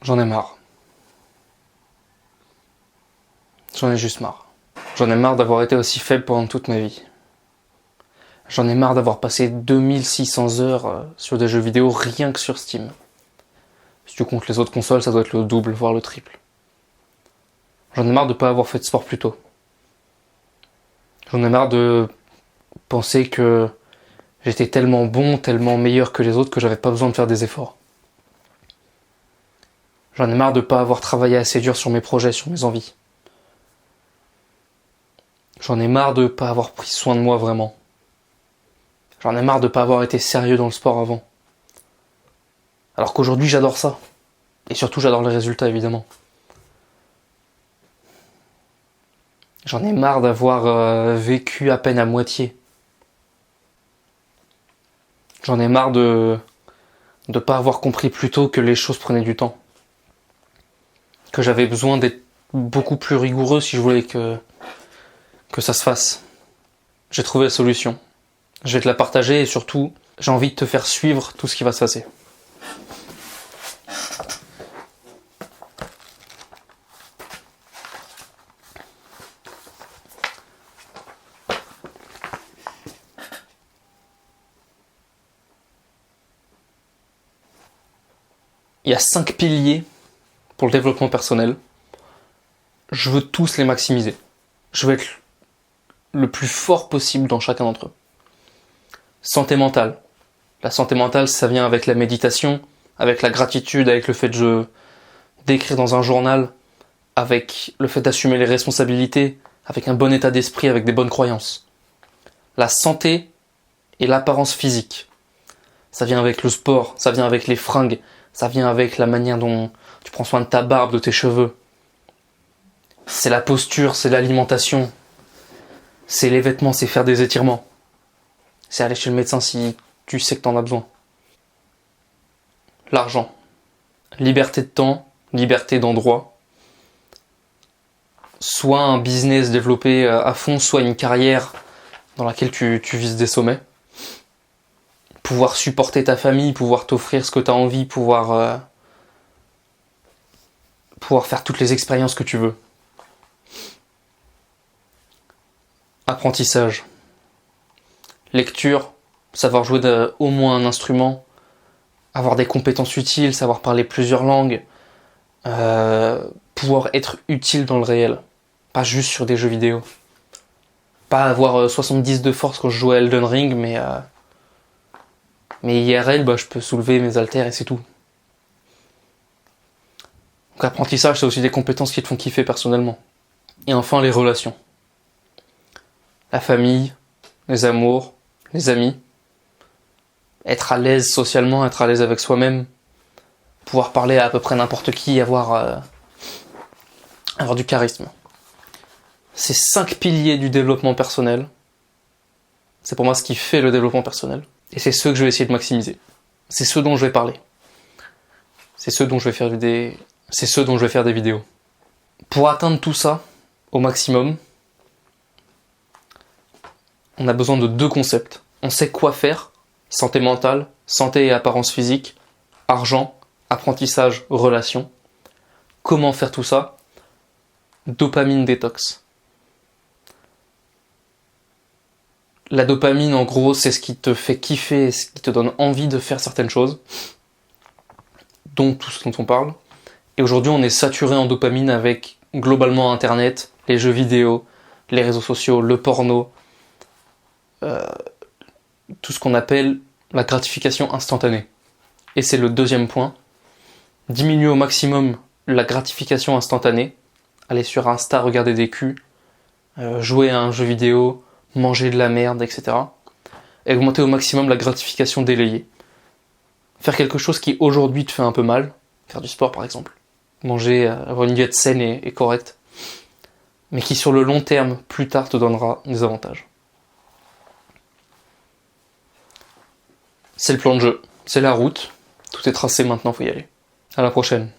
J'en ai marre. J'en ai juste marre. J'en ai marre d'avoir été aussi faible pendant toute ma vie. J'en ai marre d'avoir passé 2600 heures sur des jeux vidéo rien que sur Steam. Si tu comptes les autres consoles, ça doit être le double, voire le triple. J'en ai marre de pas avoir fait de sport plus tôt. J'en ai marre de penser que j'étais tellement bon, tellement meilleur que les autres que j'avais pas besoin de faire des efforts. J'en ai marre de pas avoir travaillé assez dur sur mes projets, sur mes envies. J'en ai marre de pas avoir pris soin de moi vraiment. J'en ai marre de pas avoir été sérieux dans le sport avant. Alors qu'aujourd'hui j'adore ça. Et surtout j'adore les résultats évidemment. J'en ai marre d'avoir vécu à peine à moitié. J'en ai marre de pas avoir compris plus tôt que les choses prenaient du temps. Que j'avais besoin d'être beaucoup plus rigoureux si je voulais que ça se fasse. J'ai trouvé la solution. Je vais te la partager et surtout, j'ai envie de te faire suivre tout ce qui va se passer. Il y a 5 piliers pour le développement personnel. Je veux tous les maximiser. Je veux être le plus fort possible dans chacun d'entre eux. Santé mentale. La santé mentale, ça vient avec la méditation, avec la gratitude, avec le fait d'écrire dans un journal, avec le fait d'assumer les responsabilités, avec un bon état d'esprit, avec des bonnes croyances. La santé et l'apparence physique. Ça vient avec le sport, ça vient avec les fringues, ça vient avec la manière dont tu prends soin de ta barbe, de tes cheveux. C'est la posture, c'est l'alimentation, c'est les vêtements, c'est faire des étirements. C'est aller chez le médecin si tu sais que t'en as besoin. L'argent. Liberté de temps, liberté d'endroit. Soit un business développé à fond, soit une carrière dans laquelle tu vises des sommets. Pouvoir supporter ta famille, pouvoir t'offrir ce que tu as envie, pouvoir faire toutes les expériences que tu veux. Apprentissage. Lecture, savoir jouer au moins un instrument, avoir des compétences utiles, savoir parler plusieurs langues, pouvoir être utile dans le réel, pas juste sur des jeux vidéo. Pas avoir 70 de force quand je joue à Elden Ring, mais IRL, je peux soulever mes haltères et c'est tout. Donc apprentissage, c'est aussi des compétences qui te font kiffer personnellement. Et enfin, les relations. La famille, les amours, les amis. Être à l'aise socialement, être à l'aise avec soi-même. Pouvoir parler à peu près n'importe qui, avoir du charisme. Ces 5 piliers du développement personnel, c'est pour moi ce qui fait le développement personnel. Et c'est ceux que je vais essayer de maximiser. C'est ceux dont je vais parler. C'est ceux dont je vais faire des vidéos. Pour atteindre tout ça au maximum, on a besoin de 2 concepts. On sait quoi faire, santé mentale, santé et apparence physique, argent, apprentissage, relations. Comment faire tout ça? Dopamine détox. La dopamine, en gros, c'est ce qui te fait kiffer, ce qui te donne envie de faire certaines choses, donc tout ce dont on parle. Et aujourd'hui, on est saturé en dopamine avec globalement Internet, les jeux vidéo, les réseaux sociaux, le porno, tout ce qu'on appelle la gratification instantanée. Et c'est le 2e point. Diminuer au maximum la gratification instantanée. Aller sur Insta, regarder des culs, jouer à un jeu vidéo, manger de la merde, etc. Et augmenter au maximum la gratification délayée. Faire quelque chose qui aujourd'hui te fait un peu mal, faire du sport par exemple, manger, avoir une diète saine et correcte, mais qui sur le long terme, plus tard, te donnera des avantages. C'est le plan de jeu, c'est la route, tout est tracé maintenant, faut y aller. À la prochaine.